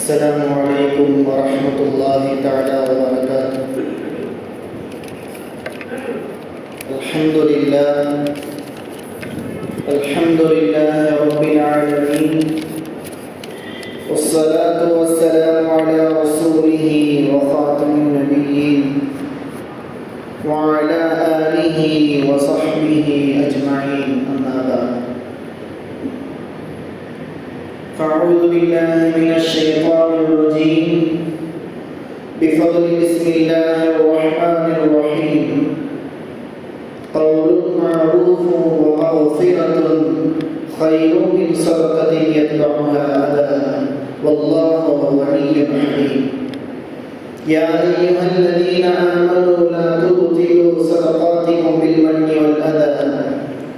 السلام عليكم ورحمة الله تعالى وبركاته. الحمد لله رب العالمين، والصلاة والسلام على رسوله وخاتم النبيين وعلى آله وصحبه أجمعين، أما بعد. فأعوذ بالله من الشيطان الرجيم، بفضل بسم الله الرحمن الرحيم. قول معروف ومغفرة خير من صدقة يتبعها أذى، والله غني حليم. يا أيها الذين آمنوا لا تبطلوا صدقاتكم بالمن والأذى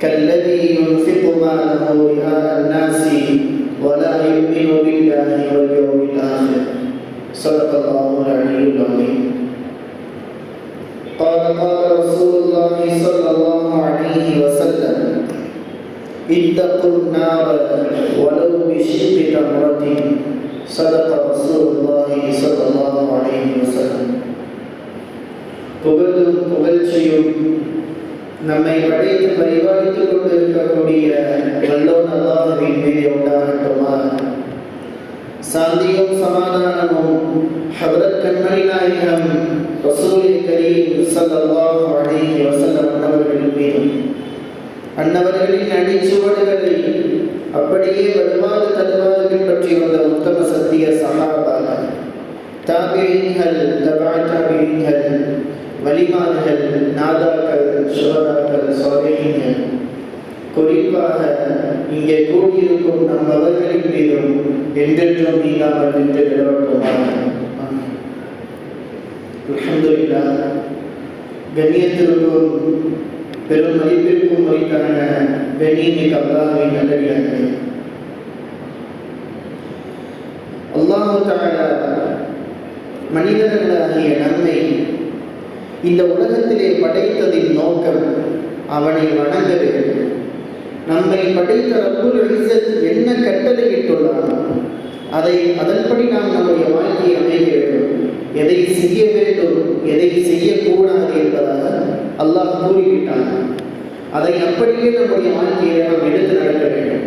كالذي ينفق ماله رئاء الناس ولا يؤمن بالله واليوم الآخر. صدق الله العلي العظيم. قال رسول الله صلى الله عليه وسلم: اتقوا النار ولو بشق تمرة. صدق رسول الله صلى الله عليه وسلم. புகழ்ச்சியும் நம்மை படைத்து பரிபாலித்துக் கொண்டிருக்கக்கூடிய வல்லோன் அல்லாஹ்வின் மீது உண்டாகட்டுமா. சாந்தியும் சமாதானமும் ஹஜ்ரத் கண்மணி நாயகம் ரசூல் கரீம் ஸல்லல்லாஹு அலைஹி வஸல்லம் அவர்களின் மீதும் அன்னவர்களின் அடிச்சுவடுகளை அப்படியே வலுவாக தருவாக பின்பற்றி வந்த உத்தம சத்திய சஹாபாக்கள், தாபிஈன்கள், தபா தாபிஈன்கள், வலிமார்கள், நாதாக்கள், சுஹதாக்கள், சாலிஹீன்கள், குறிப்பாக இங்கே கூடியிருக்கும் நம் அவர்களின் மீதும் என்றென்றும் நீங்காமல் நின்று நிலவட்டுமாக. அல்ஹம்துலில்லாஹ். கண்ணியத்திற்கும் பெரும் மதிப்பிற்கும் உரித்தான கண்ணியமிக்க அல்லாஹ்வின் நல்லடியார்களே, அல்லாஹ் தஆலா மனிதர்களாகிய நம்மை இந்த உலகத்திலே படைத்ததின் நோக்கம் அவனை வணங்க வேண்டும். நம்மை படைத்த ரப்புல் இஸ்ஸத் என்ன கட்டளையிட்டுள்ளானோ அதன்படி நாம் நம்முடைய வாழ்க்கையை அமைக்க வேண்டும். எதை செய்ய வேண்டும், எதை செய்யக்கூடாது என்பதாக அல்லாஹ் கூறிவிட்டான். அதை அப்படியே நம்முடைய வாழ்க்கையை நாம் எடுத்து நடக்க வேண்டும்.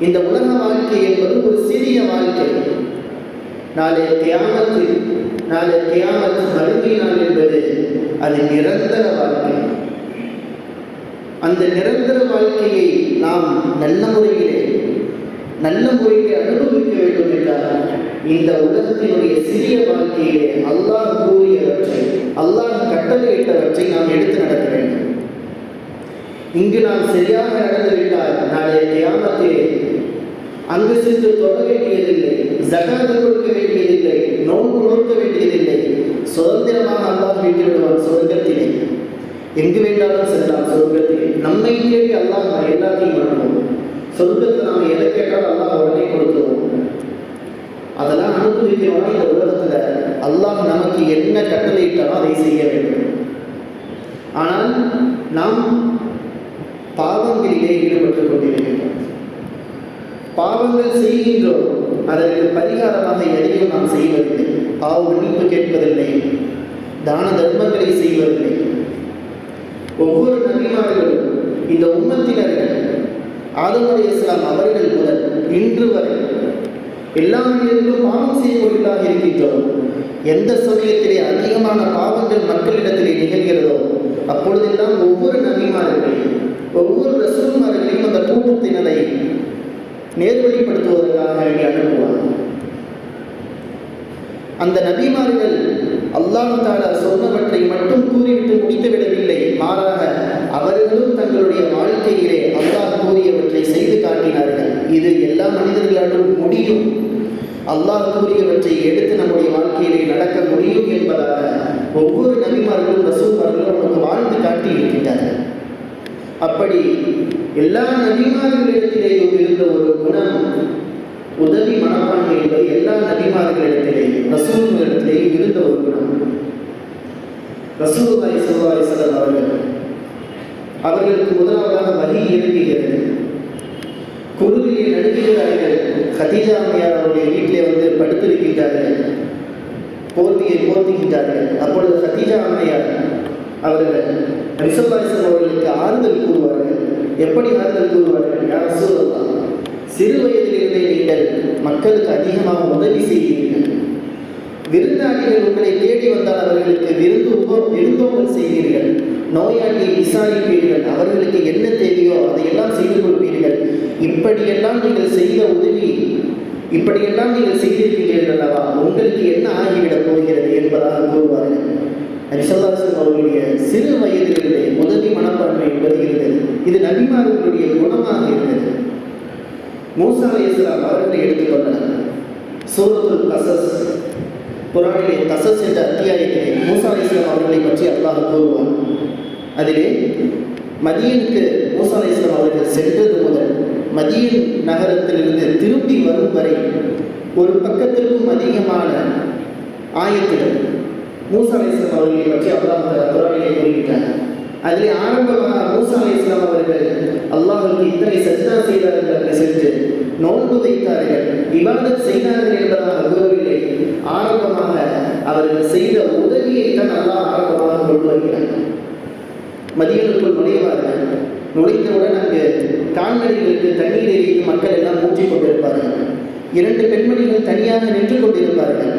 இந்த உலக வாழ்க்கை என்பது ஒரு சிறிய வாழ்க்கை. நாளைய கியாமத் மறுமை நாள் என்பது அது நிரந்தர வாழ்க்கை. அந்த நிரந்தர வாழ்க்கையை நாம் நல்ல முறையிலே அனுபவிக்க வேண்டும் என்றால் இந்த உலகத்தினுடைய சிறிய வாழ்க்கையிலே அல்லாஹ் கூறியவற்றை, அல்லாஹ் கட்டளையிட்டவற்றை நாம் எடுத்து நடக்க வேண்டும். இங்கு நாம் சரியாக நடந்துவிட்டால் நாளைய கியாமத்திலே அங்கு சென்று தொழ வேண்டியதில்லை, ஜகாத் கொடுக்க வேண்டியதில்லை, நோன்பு நோக்க வேண்டியதில்லை. சுதந்திரமாக அல்லாஹ் விட்டு விடுவான் சொர்க்கத்திலே. எங்கு வேண்டாலும் செல்லலாம் சொர்க்கத்திலே. நம்மை தேடி அல்லாஹ் எல்லாத்தையும் பண்ணுவோம். சொர்க்கத்தை நாம் எதை கேட்டாலும் அல்லாஹ் உடனே கொடுத்துருவோம். அதெல்லாம் அனுபவிக்கிறோம்னா இந்த உலகத்துல அல்லாஹ் நமக்கு என்ன கட்டளையிட்டாலும் அதை செய்ய வேண்டும். ஆனால் நாம் பாவங்களிலே ஈடுபட்டுக் கொண்டிருக்கின்றோம். பாவங்கள் செய்கின்றோம், அதற்கு பரிகாரமாக எதையும் நாம் செய்வதில்லை. பாவ மன்னிப்பு கேட்பதில்லை, தான தர்மங்களை செய்வதில்லை. ஒவ்வொரு நபிமார்களும் இந்த உம்மத்தினர்கள் ஆதம் அலைஹிஸ்ஸலாம் அவர்கள் முதல் இன்று வரை எல்லா மனிதர்களும் பாவம் செய்யக்கூடியதாக இருக்கின்றோம். எந்த சமயத்திலே அதிகமான பாவங்கள் மக்களிடத்திலே நிகழ்கிறதோ அப்பொழுதெல்லாம் ஒவ்வொரு நபிமார்களையும் ஒவ்வொரு ரசூல்மார்களையும் அந்த கூட்டத்தினரை நேர்வழிப்படுத்துவதற்காக அனுப்புவார். அந்த நபிமார்கள் அல்லாஹ் தஆலா சொன்னவற்றை மட்டும் கூறிவிட்டு முடித்துவிடவில்லை. மாறாக அவர்களும் தங்களுடைய வாழ்க்கையிலே அல்லாஹ் கூறியவற்றை செய்து காட்டினார்கள். இது எல்லா மனிதர்களாலும் முடியும், அல்லாஹ் கூறியவற்றை எடுத்து நம்முடைய வாழ்க்கையிலே நடக்க முடியும் என்பதாக ஒவ்வொரு நபிமார்களும் ரசூல்மார்களும் நமக்கு வாழ்ந்து காட்டி இருக்கின்றார்கள். அப்படி எல்லா நபிமார்களிடத்திலேயும் இருந்த ஒரு குணம் உதவி மனப்பான்மை என்பது எல்லா நபிமார்களிடத்திலேயும் ரசூல்களிடத்திலேயும் இருந்த ஒரு குணம். ரசூலுல்லாஹி ஸல்லல்லாஹு அலைஹி வஸல்லம் அவர்களுக்கு முதலாவதாக வஹி இறங்குகிறது. குருவியை நடுங்குகிறார்கள். கதீஜா அம்மையார் அவருடைய வீட்டிலே வந்து படுத்திருக்கிறார். விடுகின்றார்கள், போர்த்தியை போர்த்துகின்றார்கள். அப்பொழுது கதீஜா அம்மையார் அவர்கள் நபி ஸல்லல்லாஹு அலைஹி வஸல்லம் அவர்களுக்கு ஆறுதல் கூறுவார்கள். எப்படி ஆறுதல் கூறுவார்கள்? யா ரசூலல்லாஹ், சிறு வயதிலிருந்தே நீங்கள் மக்களுக்கு அதிகமாக உதவி செய்கிறீர்கள். விருந்தாளிகள் உங்களை தேடி வந்தால் அவர்களுக்கு விருந்தோம்பல் செய்வீர்கள். நோயாளியை விசாரிப்பீர்கள். அவர்களுக்கு என்ன தேவையோ அதையெல்லாம் செய்து கொடுப்பீர்கள். இப்படியெல்லாம் நீங்கள் செய்த உதவி, இப்படியெல்லாம் நீங்கள் செய்திருக்கிறீர்கள் அல்லவா, உங்களுக்கு என்ன ஆகிவிடப் போகிறது என்பதாக கூறுவார்கள். நபி ஸல்லல்லாஹு அலைஹி வஸல்லம் அவர்களுடைய சிறு வயதிலிருந்தே உதவி மனப்பான்மை என்பது இருந்தது. இது நபிமார்களுடைய குணமாக இருந்தது. மூசா அலைஹிஸ்ஸலாம் அவர்களை எடுத்துக்கொண்டார். சூரத்துல் கஸஸ், குர்ஆனிலே கஸஸ் என்ற அத்தியாயத்திலே மூசா அலைஹிஸ்ஸலாம் அவர்களை பற்றி அல்லாஹ் கூறுவார். அதிலே மதியனுக்கு மூசா அலைஹிஸ்ஸலாம் அவர்கள் சென்றது முதல் மதியன் நகரத்திலிருந்து திரும்பி வரும் வரை ஒரு பக்கத்திற்கும் அதிகமான ஆயத்துகள் மூசா அலைஹிஸ்ஸலாம் அவர்களை பற்றி அல்லாஹ் குர்ஆனிலே கூறுகிறார். அதிலே ஆரம்பமாக மூசா அலைஹிஸ்ஸலாம் அவர்கள் அல்லாஹ்வுக்கு இத்தனை சஜ்தா செய்தார்கள் என்று சென்று நோன்பு வைத்தார்கள், இபாதத் செய்தார்கள் என்பதாக கூறவில்லை. ஆரம்பமாக அவர்கள் செய்த உதவியை தான் அல்லாஹ் ஆரம்பமாக கொண்டு வருகிறார். மதியனுக்குள் நுழைவார்கள். நுழைந்தவுடன் அங்கு கால்நடைகளுக்கு தண்ணீரை வைத்து மக்கள் எல்லாம் மூச்சிக் கொண்டிருப்பார்கள். 2 பெண்மணிகள் தனியாக நின்று கொண்டிருப்பார்கள்.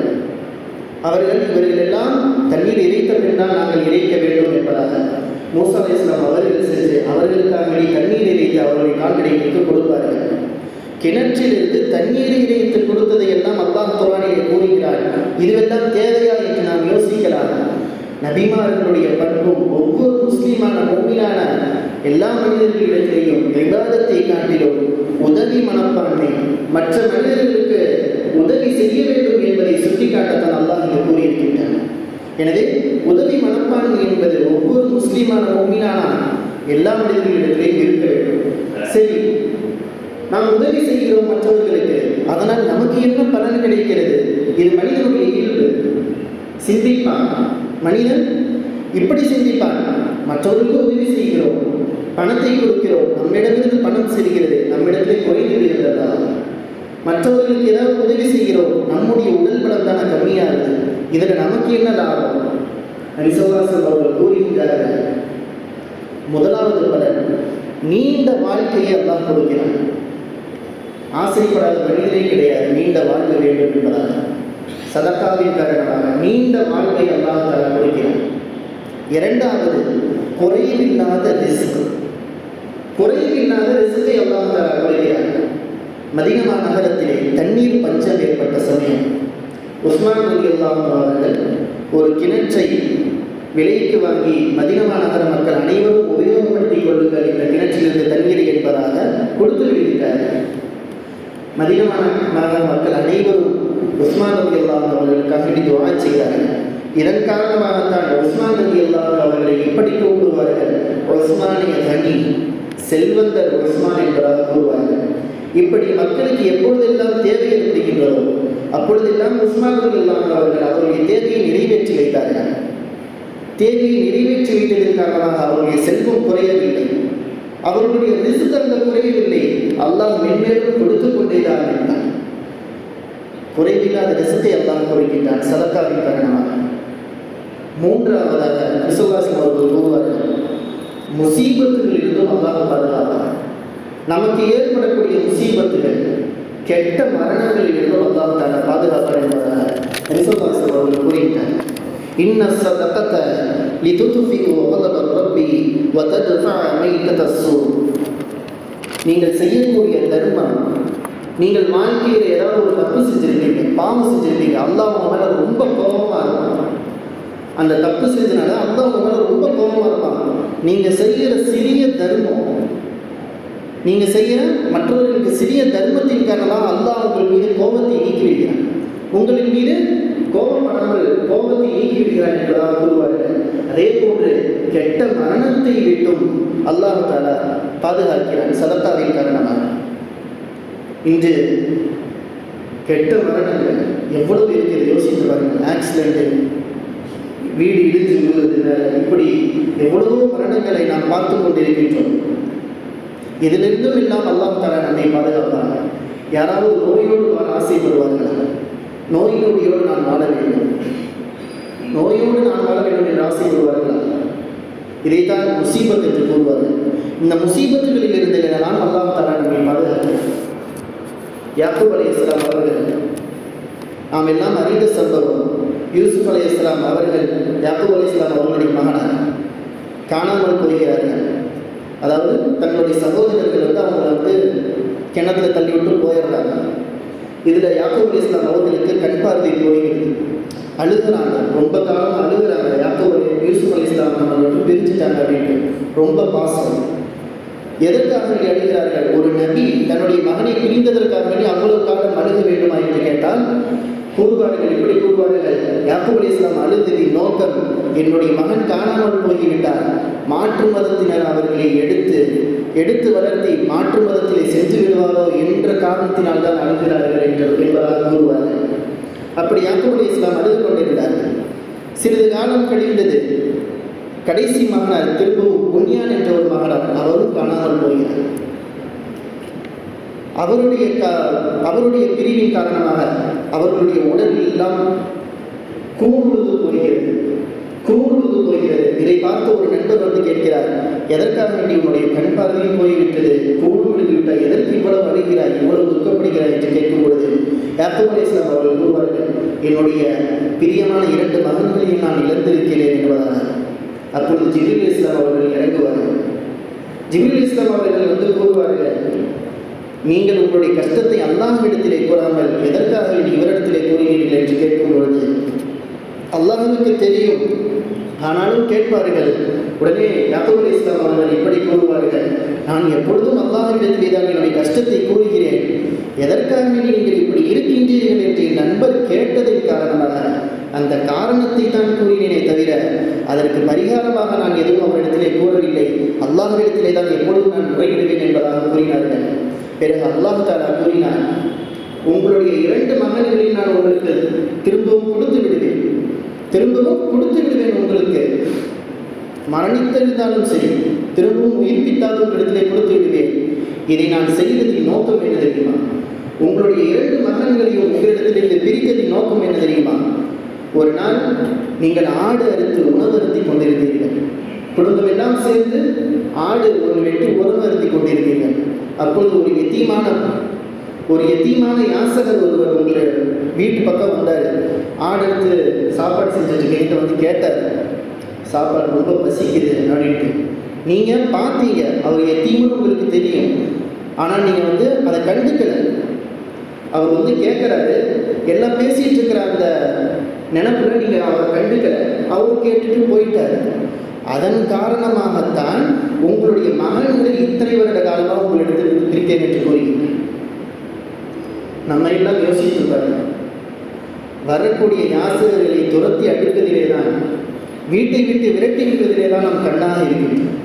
இவர்கள் எல்லாம் தண்ணீர் இறைத்த பின்னால் நாங்கள் இறைக்க வேண்டும் என்பதாக மூசா அலைஹிஸ்ஸலாம் அவர்கள் சென்று அவர்களுக்காக தண்ணீர் இறைத்து அவருடைய கால்நடைகளுக்கு கொடுப்பார்கள். கிணற்றிலிருந்து தண்ணீரை இறைத்து கொடுத்ததை எல்லாம் அல்லாஹ் குர்ஆனிலே கூறுகிறார். இதுவெல்லாம் தேவையா என்று நாம் யோசிக்கலாம். நபிமார்களுடைய பண்பும் ஒவ்வொரு முஸ்லிமான மூமினான எல்லா மனிதர்களிடத்திலேயும் இபாதத்தை காட்டிலும் உதவி மனப்பான்மை, மற்ற மனிதர்களுக்கு உதவி செய்ய வேண்டும் என்பதை சுட்டிக்காட்டத்தான் அல்லாஹ் இங்கு கூறியிருக்கின்றார். எனவே உதவி மனப்பான்மை என்பது ஒவ்வொரு முஸ்லிமான மூமினான எல்லா மனிதர்களிடத்திலேயும் இருக்க வேண்டும். சரி, நாம் உதவி செய்கிறோம் மற்றவர்களுக்கு, அதனால் நமக்கு என்ன பலன் கிடைக்கிறது? இது மனிதனுடைய இயல்பு. சிந்திப்பான் மனிதன், இப்படி சிந்திப்பான். மற்றவர்களுக்கு உதவி செய்கிறோம், பணத்தை கொடுக்கிறோம், நம்மிடமிருந்து பணம் செல்கிறது, நம்மிடத்தில் குறைந்து விடுகிறதா? மற்றவர்களுக்கு ஏதாவது உதவி செய்கிறோம், நம்முடைய உடல் பலம் தானே கம்மியாகுது, இதில் நமக்கு என்ன லாபம்? நபி ஸல்லல்லாஹு அலைஹி வஸல்லம் அவர்கள் கூறுகின்றார்கள், முதலாவது பலன் நீண்ட வாழ்க்கையை அல்லாஹ் கொடுக்கிறான். ஆசைப்படாத மனிதனே கிடையாது நீண்ட வாழ்க்கை வேண்டும் என்பதாக. சதக்காவின் காரணமாக நீண்ட வாழ்வை அல்லாஹ் தஆலா கொடுக்கிறான். இரண்டாவது, குறைவில்லாத ரிஸ்க், குறைவில்லாத ரிஸ்கை அல்லாஹ் தஆலா கொடுக்கிறான். மதீனா நகரத்திலே தண்ணீர் பஞ்சம் ஏற்பட்ட சமயம் உஸ்மான் ரலியல்லாஹு அன்ஹு அவர்கள் ஒரு கிணற்றை விலைக்கு வாங்கி மதீனா நகர மக்கள் அனைவரும் உபயோகப்படுத்திக் கொள்ளுங்கள், இந்த கிணற்றிலிருந்து தண்ணீரை என்பதாக கொடுத்து விடுகிறார்கள். மதீனா நகர மக்கள் அனைவரும் உஸ்மான் ரலியல்லாஹு அன்ஹு அவர்களுக்காக துஆ செய்தார்கள். இதன் காரணமாகத்தான் உஸ்மான் ரலியல்லாஹு அன்ஹு அவர்களை எப்படி கூப்பிடுவார்கள்? உஸ்மானிய கனி, செல்வந்தர் உஸ்மான் என்பதாக கூறுவார்கள். இப்படி மக்களுக்கு எப்பொழுதெல்லாம் தேவை ஏற்படுகின்றதோ அப்பொழுதெல்லாம் உஸ்மான் ரலியல்லாஹு அன்ஹு அவர்கள் அவருடைய தேவையை நிறைவேற்றி வைத்தார்கள். தேவையை நிறைவேற்றி வைத்ததன் காரணமாக அவருடைய செல்வம் குறையவில்லை, அவர்களுடைய ரிஸ்க் அந்த குறையவில்லை, அல்லாஹ் மென்மேலும் கொடுத்து கொண்டேதான் இருந்தான். குறைவில்லாத ரிஸ்கை அல்லாஹ் கொடுக்கின்றான் சதக்காவின் காரணமாக. மூன்றாவதாக விசுவாசம் அவர்கள் கூறுவார்கள், முசீபத்துகளிலிருந்தும் அல்லாஹ் பாதுகாப்பார். நமக்கு ஏற்படக்கூடிய முசீபத்துகள், கெட்ட மரணங்களிலிருந்தும் அல்லாஹ் தஆலா பாதுகாப்பார் என்பதாக விசுவாசம் அவர்கள் கூறுகின்றார். இன்ன ஸதகத லிதுத்ஃபிஉ கதப ரப்பி வ தத்ஃபஅ மைதத ஸூ. நீங்கள் செய்யக்கூடிய தர்மம், நீங்கள் வாழ்க்கையில் ஏதாவது ஒரு தப்பு செஞ்சிருக்கீங்க, பாவம் செஞ்சிருக்கீங்க, அல்லாஹ் உங்க மேல ரொம்ப கோபமாக இருக்கும். அந்த தப்பு செஞ்சனால அல்லாஹ் உங்க மேல ரொம்ப கோபமாக இருப்பாங்க. நீங்கள் செய்கிற சிறிய தர்மம், நீங்கள் செய்கிற மற்றவர்களுக்கு சிறிய தர்மத்தின் காரணமாக அல்லாஹ் உங்கள் மீது கோபத்தை நீக்கிவிடுகிறான். உங்களின் மீது கோபப்படாமல் கோபத்தை நீக்கிவிடுகிறான் என்பதாக கூறுவார்கள். அதே போன்று கெட்ட மரணத்தை விட்டும் அல்லாஹ் தஆலா பாதுகாக்கிறான் சதக்காவின் காரணமாக. இன்று கெட்ட மரணங்கள் எவ்வளவு இருக்கிறது யோசித்து பாருங்கள். ஆக்சிடென்ட்டு, வீடு இடிந்து விழுவதனால இப்படி எவ்வளவோ மரணங்களை நாம் பார்த்து கொண்டிருக்கின்றோம். இதிலிருந்தும் எல்லாம் அல்லாஹ் தஆலா நம்மை பாதுகாப்பாங்க. யாராவது நோயோடு வாழ ஆசைப்படுவார்களா? நோய் நொடியோடு நான் வாழ வேண்டும், நோயோடு நான் வாழ வேண்டும் என்று ஆசைப்படுவார்களா? இதைத்தான் முசீபத் என்று கூறுவார்கள். இந்த முசீபத்துகளில் இருந்தெல்லாம் அல்லாஹ் தஆலா நம்மை பாதுகாக்கிறார். யாக்கூப் அலைஹிஸ்ஸலாம் அவர்கள் நாம் எல்லாம் அறிந்த சம்பவம். யூசுப் அலைஹிஸ்ஸலாம் அவர்கள் யாக்கூப் அலைஹிஸ்ஸலாம் அவர்களுடைய மகனார் காணாமல் போகிறார்கள். அதாவது தங்களுடைய சகோதரர்கள் அவங்களை கிணத்துல தள்ளிவிட்டு போயிடுறாங்க. இதில் யாக்கூப் அலைஹிஸ்ஸலாம் அவர்களுக்கு கண் பார்வை போகிறது. அழுகிறாங்க, ரொம்ப காலம் அழுகிறாங்க. யாக்கூப் யூசுப் அலைஹிஸ்ஸலாம் அவர்கள் பிரிச்சுட்டாங்க அப்படின்னு ரொம்ப பாசம். எதற்காக அழுகிறார்கள்? ஒரு நபி தன்னுடைய மகனை பிரிந்ததற்காக வேண்டி அவ்வளவு காலம் அழுக வேண்டுமா என்று கேட்டால் கூறுவார்கள், இப்படி கூறுவார்கள், யாக்கூப் அலைஹிஸ்ஸலாம் அழுததின் நோக்கம் என்னுடைய மகன் காணாமல் போய்விட்டார், மாற்று மதத்தினர் அவர்களை எடுத்து வளர்த்தி மாற்று மதத்திலே சென்று விடுவாரோ என்ற காரணத்தினால் தான் அழுகிறார்கள் என்பதாக கூறுவார்கள். அப்படி யாக்கூப் அலைஹிஸ்ஸலாம் அழுது கொண்டிருந்தார்கள். சிறிது காலம் கழிந்தது. கடைசி மகனார் திரும்பவும் புன்யான் என்ற ஒரு மகனார், அவரும் காணாமல் போகிறார். அவருடைய பிரிவின் காரணமாக அவர்களுடைய உடல் எல்லாம் கூறுவது போகிறது. இதை பார்த்து ஒரு நண்பர் வந்து கேட்கிறார், எதற்காக வேண்டி உன்னுடைய கண் பார்வையும் போய்விட்டது, கூடு விட்டாய், எதற்கு இவ்வளவு அழுகிறாய், இவ்வளவு துக்கப்படுகிறாய் என்று கேட்கும் பொழுது யாக்கூப் அலைஹிஸ்ஸலாம் அவர்கள் கூறுவார்கள், என்னுடைய பிரியமான 2 மகன்களையும் நான் இழந்திருக்கிறேன் என்பதாக. அப்பொழுது ஜிப்ரீல் அலைஹிஸ்ஸலாம் அவர்கள் இறங்குவார்கள். ஜிப்ரீல் அலைஹிஸ்ஸலாம் அவர்கள் வந்து கூறுவார்கள், நீங்கள் உங்களுடைய கஷ்டத்தை அல்லாஹ்விடத்திலே கூறாமல் எதற்காக இவரிடத்திலே கூறினீர்கள் என்று கேட்கும் பொழுது அல்லாஹ்வுக்கு தெரியும், ஆனாலும் கேட்பார்கள். உடனே யாக்கூப் அலைஹிஸ்ஸலாம் அவர்கள் இப்படி கூறுவார்கள், நான் எப்பொழுதும் அல்லாஹ்விடத்திலே தான் என்னுடைய கஷ்டத்தை கூறுகிறேன், எதற்காக நீங்கள் இப்படி இருக்கின்றீர்கள் என்று என் நண்பர் கேட்டதின் காரணமாக அந்த காரணத்தை தான் கூறினேனே தவிர அதற்கு பரிகாரமாக நான் எதுவும் அவரிடத்திலே கூறவில்லை, அல்லாஹ்விடத்திலே தான் எப்பொழுதும் நான் முறையிடுவேன் என்பதாக கூறினார்கள். பிறகு அல்லாஹ் தஆலா கூறினார், உங்களுடைய 2 மகன்களை நான் உங்களுக்கு திரும்பவும் கொடுத்து விடுவேன், உங்களுக்கு மரணித்திருந்தாலும் சரி, திரும்பவும் உயிர்ப்பித்தாலும் உங்களிடத்திலே கொடுத்து விடுவேன். இதை நான் செய்ததின் நோக்கம் என்ன தெரியுமா? உங்களுடைய 2 மகன்களையும் உங்களிடத்திலிருந்து பிரித்ததின் நோக்கம் என்ன தெரியுமா? ஒரு நாள் நீங்கள் ஆடு அறுத்து உணவு அருந்தி கொண்டிருந்தீர்கள், குடும்பம் எல்லாம் சேர்ந்து ஆடு ஒரு வெட்டி உணவு அருந்தி கொண்டிருந்தீர்கள். அப்பொழுது ஒரு எத்தீமான யாசகர் ஒருவர் உங்களை வீட்டு பக்கம் வந்தார். ஆடு எடுத்து சாப்பாடு செஞ்சுட்டு வந்து கேட்டார், சாப்பாடு ரொம்ப பசிக்குது அப்படின்ட்டு. நீங்கள் பார்த்தீங்க, அவர் எத்தீமுன்னு உங்களுக்கு தெரியும், ஆனால் நீங்கள் அதை கண்டுக்கலை. அவர் கேட்குறாரு, எல்லாம் பேசிகிட்டு இருக்கிற அந்த நினைப்புல நீங்கள் அவரை கண்டுக்கலை, அவர் கேட்டுட்டு போயிட்டார். அதன் காரணமாகத்தான் உங்களுடைய மகன்களை இத்தனை வருட காலமாக உங்களிடத்தில் பிரித்தேன் என்று கூறுகிறேன். நம்ம எல்லாம் யோசித்து பாருங்க, வரக்கூடிய யாசகர்களை துரத்தி அடுப்பதிலே தான், வீட்டை விட்டு விரட்டி விடுவதிலே தான் நம் கண்ணாக இருக்கின்றோம்.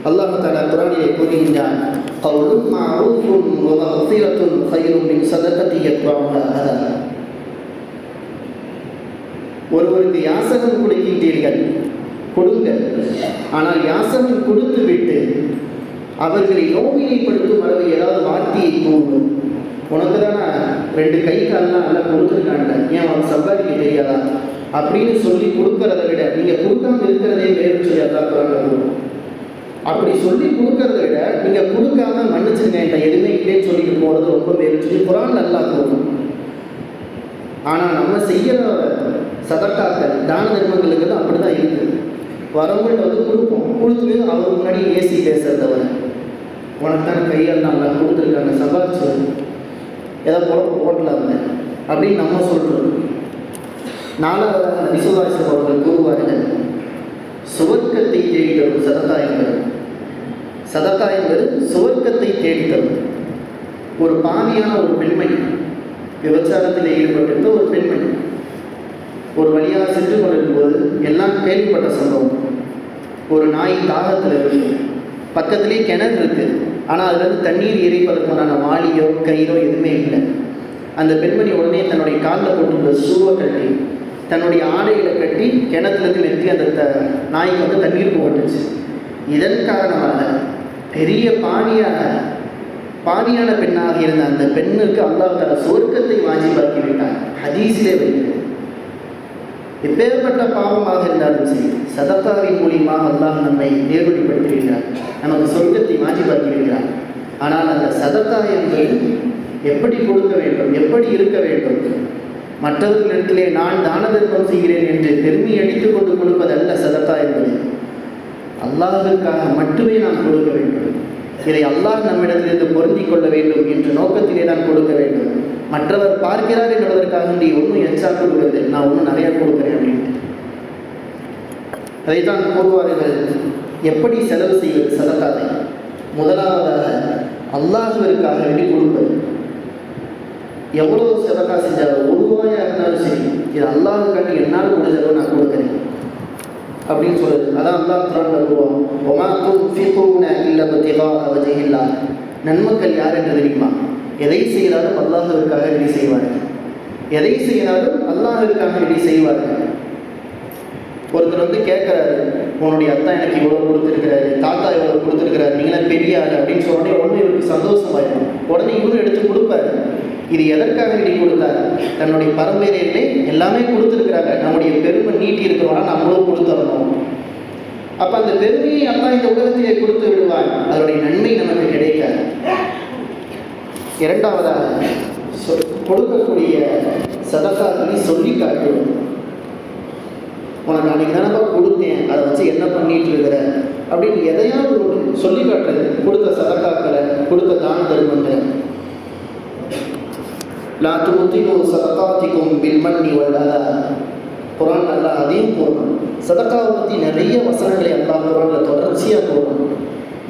அல்லாஹ் தஆலா குர்ஆனிலே கூறுகின்றான், கௌலும் மஅரூஃபுன் வ மக்ஃபிரத்துன் கைரும் மின் ஸதகத்தி யத்பஉஹா அதா. ஒருவருக்கு யாசகம் கொடுக்கின்றீர்கள், கொடுங்கள், ஆனால் யாசகம் கொடுத்து விட்டு அவர்களை நோவினைப்படுத்தும் அளவு ஏதாவது வார்த்தையை கூறும். உனக்கு தானே 2 கை கால்லாம் நல்லா கொடுத்துருக்காங்க, ஏன் அவன் சம்பாதிக்க தெரியாதா அப்படின்னு சொல்லி கொடுக்கறத விட நீங்கள் கொடுக்காம இருக்கிறதே வேறு சொல்லி அல்லாஹ் குர்ஆன்ல. அப்படி சொல்லி கொடுக்கறத விட நீங்கள் கொடுக்காம மன்னிச்சுங்க, என்கிட்ட எதுவுமே இல்லைன்னு சொல்லிட்டு போகிறது ரொம்ப வேறு சொல்லி குர்ஆன் அல்லாஹ் கூறும். ஆனால் நம்ம செய்கிற சதக்காக்கள் தான தர்மங்களுக்கு தான் அப்படி தான் இருக்குது. வரவங்கள்ட்ட கொடுப்போம், கொடுத்துட்டு அவர் முன்னாடி ஏசி பேசுறதவரை, உனக்கு தான் கையால் நல்லா கொடுத்துருக்காங்க, சம்பாதிச்சு ஏதோ குழப்பம் போட்டலாங்க அப்படின்னு நம்ம சொல்கிறோம். 4வது விசுவாசம் அவர்கள் கூறுவார்கள், சுவர்க்கத்தை தேடித்தரும் சதக்கா என்பது சுவர்க்கத்தை தேடித்தரும். ஒரு பாவியான ஒரு பெண்மணி, விபச்சாரத்தில் ஈடுபட்டிருந்த ஒரு பெண்மணி ஒரு வழியாக சென்று கொண்டிருக்கும்போது எல்லாம் கேள்விப்பட்ட சம்பவம். ஒரு நாய் தாகத்தில் இருக்கு, பக்கத்துலேயே கிணறு இருக்குது, ஆனால் அதுலேருந்து தண்ணீர் எரிப்பதற்கான வாளியோ கயிறோ எதுவுமே இல்லை. அந்த பெண்மணி உடனே தன்னுடைய காலில் போட்டுள்ள ஷூவை கட்டி தன்னுடைய ஆடையில் கட்டி கிணத்துலேருந்து நெற்றி அந்த நாய்க்கு தண்ணீர் போட்டுச்சு. இதன் காரணமாக பெரிய பாவியாக பாவியான பெண்ணாக இருந்த அந்த பெண்ணுக்கு அல்லாஹ் தஆலா சொர்க்கத்தை வாஜிபாக்கி விட்டான். ஹதீஸிலே வருகிறது. எப்பேற்பட்ட பாவமாக இருந்தாலும் சரி, சதக்காவின் மூலியமாக அல்லாஹ் நம்மை நேர்வழிப்படுத்துகிறார், நமக்கு சொர்க்கத்தை வாஜிபாக்கி விடுகிறார். ஆனால் அந்த சதக்கா என்பது எப்படி கொடுக்க வேண்டும், எப்படி இருக்க வேண்டும், மற்றவர்களிடத்திலே நான் தான தர்மம் செய்கிறேன் என்று பெருமை அடித்துக் கொண்டு கொடுப்பதல்ல சதக்கா என்பது. அல்லாஹ்விற்காக மட்டுமே நாம் கொடுக்க வேண்டும். இதை அல்லாஹ் நம்மிடத்திலிருந்து பொருந்திக் கொள்ள வேண்டும் என்ற நோக்கத்திலே தான் கொடுக்க வேண்டும். மற்றவர் பார்க்கிறார் என்பதற்காக நீ ஒன்றும் எச்சா கொடுக்கிறது, நான் ஒன்றும் நிறையா கொடுக்குறேன் அப்படின்ட்டு. அதைத்தான் கூறுவார்கள். எப்படி செலவு செய்வது சதக்காவை? முதலாவதாக அல்லாஹ்விற்காக வேண்டி கொடுப்பது. எவ்வளோ சதக்கா செஞ்சாலும், ஒரு ரூபாயாக இருந்தாலும் சரி, இது அல்லாஹ்வுக்காண்டி என்னால் முடிஞ்சளவு நான் கொடுக்குறேன் அப்படின்னு சொல்லுது. அதான் அல்லாஹ் குர்ஆன்ல கூறுவான், வமா துன்ஃபிகூன இல்லா இப்திகாஅ வஜ்ஹில்லாஹ். நன்மக்கள் யார் என்று தெரியுமா? எதை செய்தாலும் அல்லாஹ்விற்காக வேண்டி செய்வார்கள். எதை செய்தாலும் அல்லாஹ்விற்காக வேண்டி செய்வார்கள். ஒருத்தர் வந்து கேட்குறாரு, உன்னுடைய அத்தா எனக்கு இவ்வளோ கொடுத்துருக்கிறாரு, தாத்தா இவ்வளோ கொடுத்துருக்கிறாரு, நீங்களாம் பெரிய ஆள் அப்படின்னு சொன்னோடனே ஒன்று இவருக்கு சந்தோஷமாயிடும். உடனே இவரும் எடுத்து கொடுப்பாரு. இது எதற்காக வேண்டி கொடுத்தாரு? தன்னுடைய பரம்பரையிலே எல்லாமே கொடுத்துருக்குறாங்க, நம்முடைய பெருமை நீட்டி இருக்கிறோம்னா நம்மளும் கொடுத்துடணும். அப்போ அந்த பெருமையை அல்லா இந்த உலகத்திலே கொடுத்து விடுவார், அதனுடைய நன்மை நமக்கு கிடைக்காது. இரண்டாவதாக கொடுக்கக்கூடிய சதக்காக்களை சொல்லி காட்டுவோம். உனக்கு அன்றைக்கி தானப்பா கொடுத்தேன், அதை வச்சு என்ன பண்ணிட்டு இருக்கிற அப்படின்னு எதையாவது சொல்லி காட்டுறது. கொடுத்த சதக்காக்களை, கொடுத்த தான தர்மங்களை. லா துப்திலு சதகாத்திக்கும் பில் மன்னி வல் அதா. குர்ஆன் அல்லாஹ் அதையும் கூறணும். சதக்காவை பற்றி நிறைய வசனங்களை அல்லாஹ் குர்ஆனில் தொடர்ச்சியாக கூறணும்.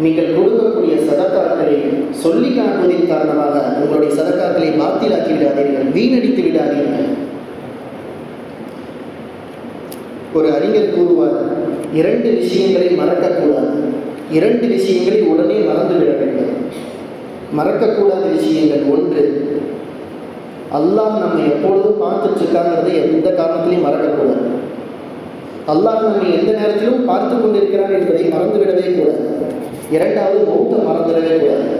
நீங்கள் கொடுக்கக்கூடிய சதக்காக்களை சொல்லி காட்டுவதன் காரணமாக உங்களுடைய சதக்காக்களை பாத்திலாக்கி விடாதீர்கள், வீணடித்து விடாதீர்கள். ஒரு அறிஞர் கூறுவார், 2 விஷயங்களை மறக்கக்கூடாது, 2 விஷயங்களை உடனே மறந்துவிட வேண்டும். மறக்கக்கூடாத விஷயங்கள்: ஒன்று, அல்லாஹ் நம்ம எப்பொழுதும் பார்த்துட்டு இருக்காங்கிறதை எந்த காரணத்திலையும் மறக்கக்கூடாது. அல்லாஹ் நம்ம எந்த நேரத்திலும் பார்த்து கொண்டிருக்கிறார் என்பதை மறந்துவிடவே கூடாது. இரண்டாவது, மௌத்தை மறந்துடவே கூடாது.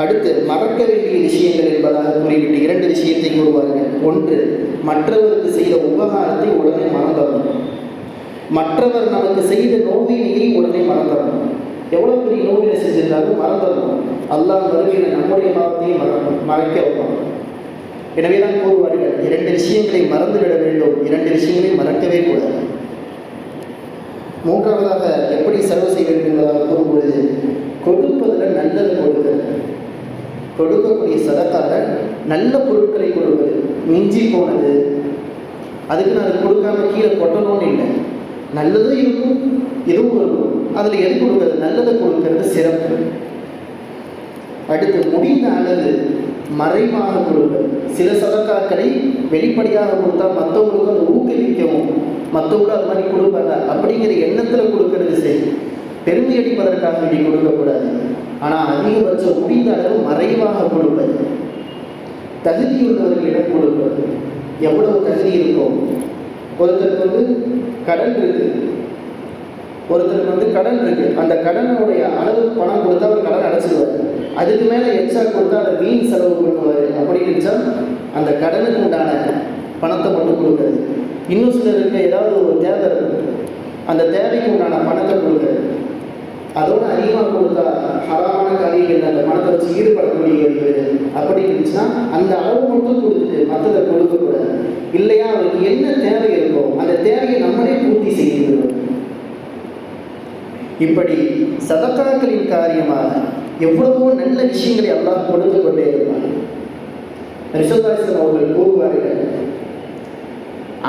அடுத்து, மறக்க வேண்டிய விஷயங்கள் என்பதாக குறிப்பிட்டு 2 விஷயத்தை கூறுவார்கள். ஒன்று, மற்றவருக்கு செய்த உபகாரத்தை உடனே மறந்துடணும். மற்றவர் நமக்கு செய்த நோவினையை உடனே மறந்துடணும். எவ்வளோ பெரிய நோவினை செஞ்சிருந்தாலும் மறந்துடணும். அல்லாஹ் மறுமையில் நம்முடைய பாவத்தையும் மறைக்க வைப்பான். எனவே தான் கூறுவார்கள், 2 விஷயங்களை மறந்துவிட வேண்டும், 2 விஷயங்களை மறக்கவே கூடாது. மூன்றாவதாக எப்படி செலவு செய்ய வேண்டும் என்பதாக கூறும்பொழுது, கொடுப்பதில் நல்லது கொடுக்கிறது. கொடுக்கக்கூடிய சதக்காக நல்ல பொருட்களை கொடுப்பது. மிஞ்சி போனது அதுக்கு நான் அதை கொடுக்காம கீழே கொட்டணும்னு இல்லை. நல்லதும் இருக்கும், எதுவும் இருக்கும். அதில் எது கொடுக்கிறது? நல்லதை கொடுக்கிறது சிறப்பு. அடுத்து, முடிந்த அளவு மறைவாக கொடுப்பது. சில சதக்காக்களை வெளிப்படையாக கொடுத்தா மற்றவங்களுக்கு அதை ஊக்குவிக்கவும், மற்றவங்களும் அது மாதிரி கொடுப்பாங்க அப்படிங்கிற எண்ணத்தில் கொடுக்கறது சரி. பெருமை அடிப்பதற்காக வேண்டி கொடுக்கக்கூடாது. ஆனால் அதிகபட்சம் முடிந்த அளவு மறைவாக கொடுப்பது. தகுதியுள்ளவர்களிடம் கொடுப்பது. எவ்வளவு தகுதி இருக்கும்? ஒருத்தருக்கு வந்து கடன் இருக்கு, ஒருத்தருக்கு வந்து கடன் இருக்கு. அந்த கடனுடைய அளவுக்கு பணம் கொடுத்தா அவர் கடன் அடைச்சிடுவார். அதுக்கு மேலே எக்ஸ்ட்ரா கொடுத்தா அதை வீண் செலவு பண்ணுவார். அப்படி இருந்துச்சா அந்த கடனுக்கு உண்டான பணத்தை மட்டும் கொடுக்குறது. இன்னும் சிலருக்கு ஏதாவது ஒரு தேவை இருக்கும், அந்த தேவைக்கு உண்டான பணத்தை கொடுக்குறது. அதோடு அதிகமாக கொடுத்தா ஹராமான காரியங்கள் அந்த பணத்தை வச்சு ஈடுபடக்கூடிய அப்படி இருந்துச்சுன்னா அந்த அளவு மட்டும் கொடுத்துட்டு மற்றதை கொடுக்கக்கூடாது. இல்லையா அவருக்கு என்ன தேவை இருக்கோ அந்த தேவையை நம்மளே பூர்த்தி செய்கிறது. இப்படி சதக்காக்களின் காரியமாக எவ்வளவோ நல்ல விஷயங்களை அல்லாஹ் கொடுத்து கொண்டே இருப்பார். ரிஷதாசன் அவர்கள் கூறுவார்கள்,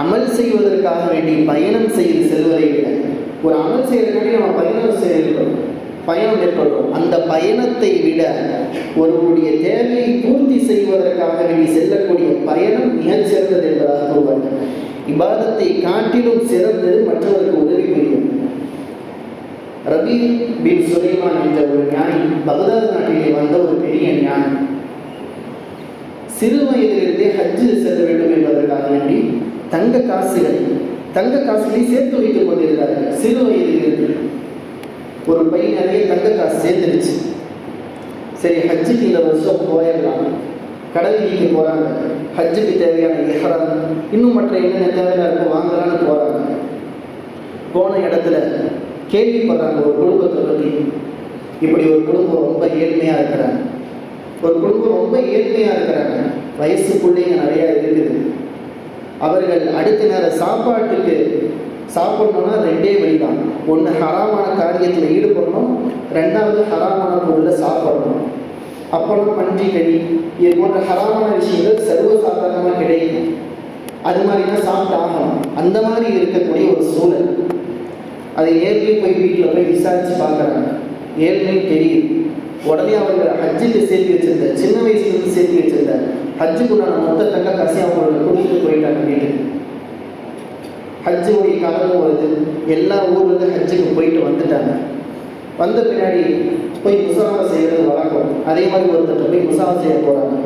அமல் செய்வதற்காக வேண்டி பயணம் செய்து செல்வதை விட ஒரு அமல் செய்யறதுக்காண்டி நம்ம பயணம் மேற்கொள்றோம். அந்த பயணத்தை விட ஒருவருடைய தேவையை பூர்த்தி செய்வதற்காக வேண்டி செல்லக்கூடிய பயணம் மிகச் சிறந்தது என்பதாக கூறுவார்கள். இபாதத்தை காட்டிலும் சிறந்தது மற்றவருக்கு உதவி புரியும். ரபி பின் சுலைமான் என்ற ஒரு ஞானி, பகதாத் நாட்டிலே வந்த ஒரு பெரிய ஞானி, சிறு வயதிலிருந்தே ஹஜ்ஜு செல்ல வேண்டும் என்பதற்காக வேண்டி தங்க காசுகளை சேர்த்து வைத்துக் கொண்டிருந்தார்கள். சிறு வயதிலிருந்து ஒரு பை நிறைய தங்க காசு சேர்ந்துருச்சு. சரி ஹஜ்ஜுக்கு இந்த வருஷம் போயிடலாம், கடல் வீதிக்கு போகிறாங்க, ஹஜ்ஜுக்கு தேவையான இஹ்ராம் இன்னும் மற்ற என்னென்ன தேவையாக இருக்கோ வாங்கலான்னு போகிறாங்க. போன இடத்துல கேள்விப்படுறாங்க ஒரு குடும்பத்தை பற்றி. இப்படி ஒரு குடும்பம் ரொம்ப ஏழ்மையாக இருக்கிறாங்க, ஒரு குடும்பம் ரொம்ப ஏழ்மையாக இருக்கிறாங்க, வயசு பிள்ளைங்க நிறையா இருக்குது. அவர்கள் அடுத்த நேரம் சாப்பாட்டுக்கு சாப்பிட்ணுன்னா ரெண்டே வழி தான். ஒன்று ஹராமான காரியத்தில் ஈடுபடணும், ரெண்டாவது ஹராமான பொருளை சாப்பிடணும். அப்பளம், பன்றி கறி இது போன்ற ஹராமான விஷயங்கள் சர்வசாதாரணமாக கிடைக்கும். அது மாதிரி தான் சாப்பிட்டு ஆகணும். அந்த மாதிரி இருக்கக்கூடிய ஒரு சூழல். அதை நேர்லேயே போய் வீட்டில் போய் விசாரித்து பார்க்குறாங்க. ஏழ்மையும் தெரியுது. உடனே அவர்கள் ஹஜ்ஜுக்கு சேர்த்து வச்சிருந்த, சின்ன வயசுலேருந்து சேர்த்து வச்சிருந்த ஹஜ்ஜுக்குண்டான மொத்த தங்க காசை அவங்களுக்கு கொடுத்துட்டு போயிட்டாங்க வீட்டுக்கு. ஹஜ்ஜுடைய காலமும் வருது, எல்லா ஊர்லேருந்து ஹஜ்ஜுக்கு போயிட்டு வந்துட்டாங்க. வந்த பின்னாடி போய் முசாஃபா செய்கிறது வழக்கம். அதே மாதிரி ஒருத்தர் போய் முசாஃபா செய்ய போகிறாங்க.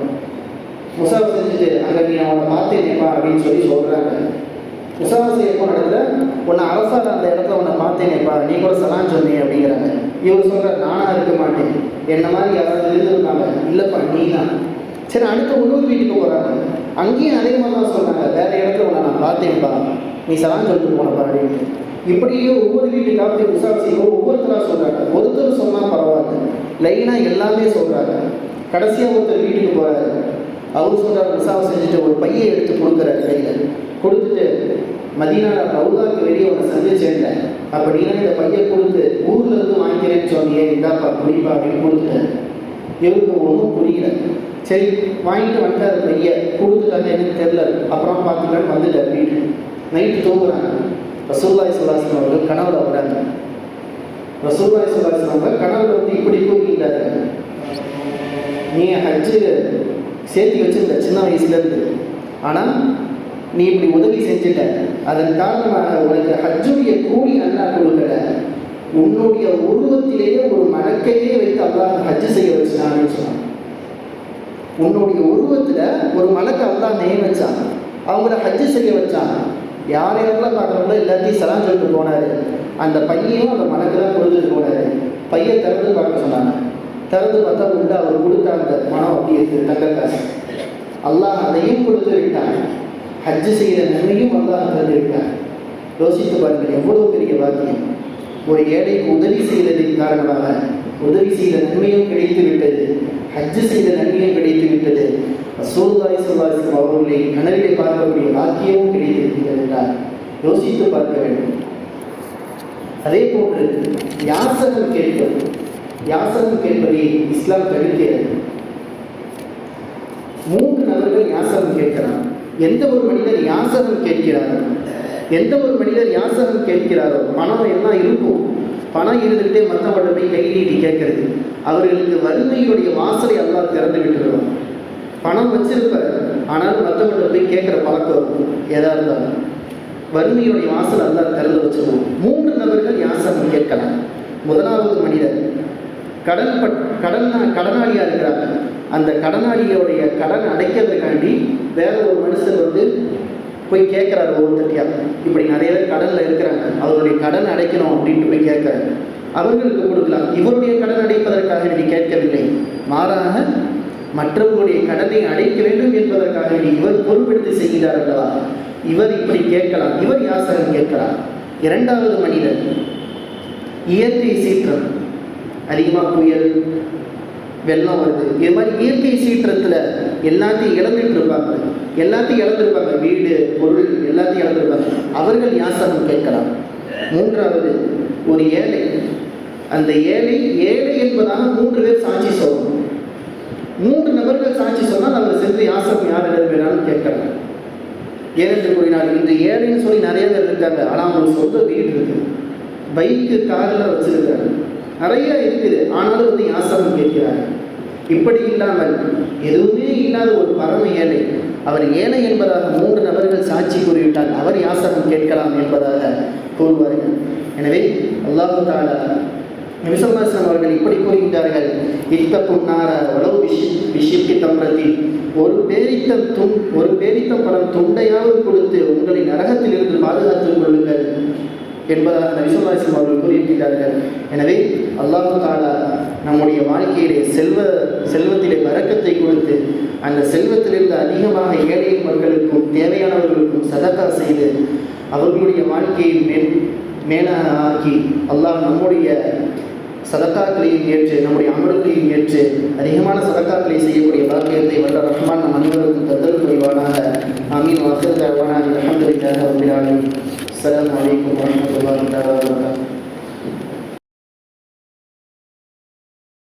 முசாஃபா செஞ்சுட்டு அங்கே நீ அவனை பார்த்தேனேப்பா அப்படின்னு சொல்கிறாங்க. முசாஃபா செய்ய போன இடத்துல உன்னை அரசால் அந்த இடத்துல உன்னை பார்த்தேனேப்பா, நீ கூட சலான் சொன்னேன் அப்படிங்கிறாங்க. இவர் சொல்கிறார், நானாக இருக்க மாட்டேன், என்ன மாதிரி யாராவது இருந்திருந்தாங்க. இல்லைப்பா நீ தான். சரி, அடுத்த இன்னொரு வீட்டுக்கு போகிறாங்க. அங்கேயும் அதே மாதிரி தான் சொல்கிறாங்க, வேறு இடத்துல உன்னை நான் பார்த்தேன்ப்பா, நீ சலான் சொல்லிட்டு போனப்பா அப்படின்ட்டு. இப்படியே ஒவ்வொரு வீட்டுக்காக போய் முசாஃபா செய்வோம். ஒவ்வொருத்தராக சொல்கிறாங்க. ஒருத்தர் சொன்னால் பரவாயில்ல, லைனாக எல்லாமே சொல்கிறாங்க. கடைசியாக ஒருத்தர் வீட்டுக்கு போகிறாரு. அவர் சொல்கிறார், முசாஃபா செஞ்சுட்டு ஒரு பையை எடுத்து கொடுக்குறாரு கையில். கொடுத்துட்டு மதீனால ரவுதாக்கு வெளியே ஒன்று சந்திச்சேன் அப்படின்னா இந்த பையை கொடுத்து ஊரில் இருந்து வாங்கிக்கிறேன்னு சொன்னியே, இந்தாப்பா குடிப்பா அப்படின்னு கொடுத்துட்டேன். இவருக்கு ஒன்றும் புரியல. சரி வாங்கிட்டு வந்துட்டார், பையை கொடுத்துட்டாங்க, எனக்கு தெரியல, அப்புறம் பார்த்துக்கலான்னு வந்துட்டார் வீட்டு. நைட்டு தூங்குறாங்க. ரசூலுல்லாஹி ஸல்லல்லாஹு அலைஹி வஸல்லம் அவர்கள் கனவுல வராங்க. ரசூலுல்லாஹி ஸல்லல்லாஹு அலைஹி வஸல்லம் அவங்க கனவுல வந்து இப்படி கூறுகின்றாங்க, நீ ஹஜ்ஜு சேர்த்து வச்சிருந்த சின்ன வயசுலேருந்து, ஆனால் நீ இப்படி உதவி செஞ்சுட்ட, அதன் காரணமாக உனக்கு ஹஜ்ஜுடைய கூலி அல்லாஹ் கொடுக்கல, உன்னுடைய உருவத்திலேயே ஒரு மலக்கையே வைத்து அல்லாஹ் ஹஜ்ஜு செய்ய வச்சான்னு சொன்னான். உன்னுடைய உருவத்தில் ஒரு மலக்கை அல்லாஹ் நியமிச்சான், அவங்கள ஹஜ்ஜு செய்ய வச்சான். யாரையெல்லாம் பார்க்குறவங்களோ எல்லாத்தையும் சலாம் சொல்லிட்டு போனார். அந்த பையனையும் அந்த மலக்கு தான் கொடுத்துட்டு போனார். பையை திறந்து பார்க்க சொன்னாங்க. திறந்து பார்த்தா உண்டு அவர் கொடுத்த அந்த பணம் அப்படி இருக்குது, தங்க காசு. அல்லாஹ் அதையும் கொடுத்து விட்டாங்க. ஹஜ்ஜு செய்கிற நன்மையும் அல்லாஹ் தந்து விட்டாங்க. யோசித்து பாருங்கள், எவ்வளோ பெரிய வாக்கியம். ஒரு ஏழைக்கு உதவி செய்ததின் காரணமாக உதவி செய்த நன்மையும் கிடைத்து விட்டது, ஹஜ்ஜு செய்த நன்மையும் கிடைத்து விட்டது. ரசூலுல்லாஹி ஸல்லல்லாஹு அலைஹி வஸல்லம் அவர்களை கனவிலே பார்க்கக்கூடிய வாக்கியமும் கிடைத்திருக்கிறது என்றால் யோசித்து பார்க்க வேண்டும். அதே போன்று யாசகம் கேட்பது, யாசகம் கேட்பதை இஸ்லாம் தடுக்கிறது. 3 நபர்கள் யாசகம் கேட்கிறார். எந்த ஒரு மனிதர் யாசகம் கேட்கிறாரோ, எந்த ஒரு மனிதர் யாசகம் கேட்கிறாரோ, பணம் எல்லாம் இருக்கும், பணம் இருந்துகிட்டே மற்றவர்கள் போய் கை நீட்டி கேட்கறது, அவர்களுக்கு வறுமையுடைய வாசலை அல்லாஹ் திறந்து விட்டுருவோம். பணம் வச்சிருப்பார், ஆனால் மற்றவர்கள் போய் கேட்குற பழக்கம் இருக்கும். எதா இருந்தாலும் வறுமையுடைய வாசல் அல்லாஹ் திறந்து வச்சிருவோம். 3 நபர்கள் யாசகம் கேட்கலாம். முதலாவது மனிதர் கடனாளியாக இருக்கிறாங்க. அந்த கடனாளியோடைய கடன் அடைக்கிறதுக்காண்டி வேற ஒரு மனுஷர் வந்து போய் கேட்குறாரு ஒவ்வொருத்தட்டியா. இப்படி நிறைய பேர் கடனில் இருக்கிறாங்க, அவருடைய கடன் அடைக்கணும் அப்படின்ட்டு போய் கேட்குறாரு. அவர்களுக்கு கொடுக்கலாம். இவருடைய கடன் அடைப்பதற்காக நீ கேட்கவில்லை, மாறாக மற்றவர்களுடைய கடனை அடைக்க வேண்டும் என்பதற்காக இவர் பொறுப்பெடுத்து செய்கிறார் அல்லவா, இவர் இப்படி கேட்கலாம். இவர் யாசகம் கேட்கலாம். 2வது மனிதர் இயற்கை சீற்றம், அதிகமாக புயல் வெள்ளம் வருது, இது மாதிரி இயற்கை சீற்றத்தில் எல்லாத்தையும் இழந்துருப்பாங்க, வீடு பொருள் எல்லாத்தையும் இழந்திருப்பாங்க. அவர்கள் யாசகம் கேட்கலாம். 3வது ஒரு ஏழை, அந்த ஏழை என்பதாக 3 பேர் சாட்சி சொல்லணும். 3 நபர்கள் சாட்சி சொன்னால் அவர் சென்று யாசகம் யாரிடம் வேணாலும் கேட்கலாம். ஏனென்று கூறினால் இந்த ஏழைன்னு சொல்லி நிறைய பேர் இருக்காங்க, ஆனால் அவங்களுக்கு சொந்த வீடு இருக்குது, பைக்கு காரில் வச்சிருக்காங்க, நிறைய இருக்குது, ஆனாலும் வந்து யாசகம் கேட்கிறாங்க. இப்படி இல்லாமல் எதுவுமே இல்லாத ஒரு பரம ஏழை, அவர் ஏழை என்பதாக 3 நபர்கள் சாட்சி கூறிவிட்டால் அவர் யாசகம் கேட்கலாம் என்பதாக கூறுவார்கள். எனவே அல்லாஹு தஆலா நபி ஸல்லல்லாஹு அலைஹி வஸல்லம் அவர்கள் இப்படி கூறுகின்றார்கள், இத்தகுன்னார வலவு பிஷிக்கி தம்ரத்தி, ஒரு பேரித்த பழம் துண்டையாவது கொடுத்து உங்களை நரகத்தில் இருந்து பாதுகாத்துக் கொள்ளுங்கள். என்பதாக நபி ஸல்லல்லாஹு அலைஹி வஸல்லம் அவர்கள் கூறியிருக்கிறார்கள். எனவே அல்லாஹ் தஆலா நம்முடைய வாழ்க்கையிலே செல்வத்திலே பரக்கத்தை கொடுத்து அந்த செல்வத்திலிருந்து அதிகமாக ஏழை மக்களுக்கும் தேவையானவர்களுக்கும் சதகா செய்து அவர்களுடைய வாழ்க்கையை மேலாக ஆக்கி அல்லாஹ் நம்முடைய சதக்காக்களையும் ஏற்று நம்முடைய அமல்களையும் ஏற்று அதிகமான சதக்காக்களை செய்யக்கூடிய பாக்கியத்தை வல்ல ரஹ்மான் நம் அனைவருக்கும் தந்தல் புரிவானாக. ஆமீன். வாஹிர் தஅவானா அல்ஹம்துலில்லாஹி ரப்பில் ஆலமீன். அஸ்ஸலாமு அலைக்கும் வரஹ்மத்துல்லாஹி வபரகாத்துஹு.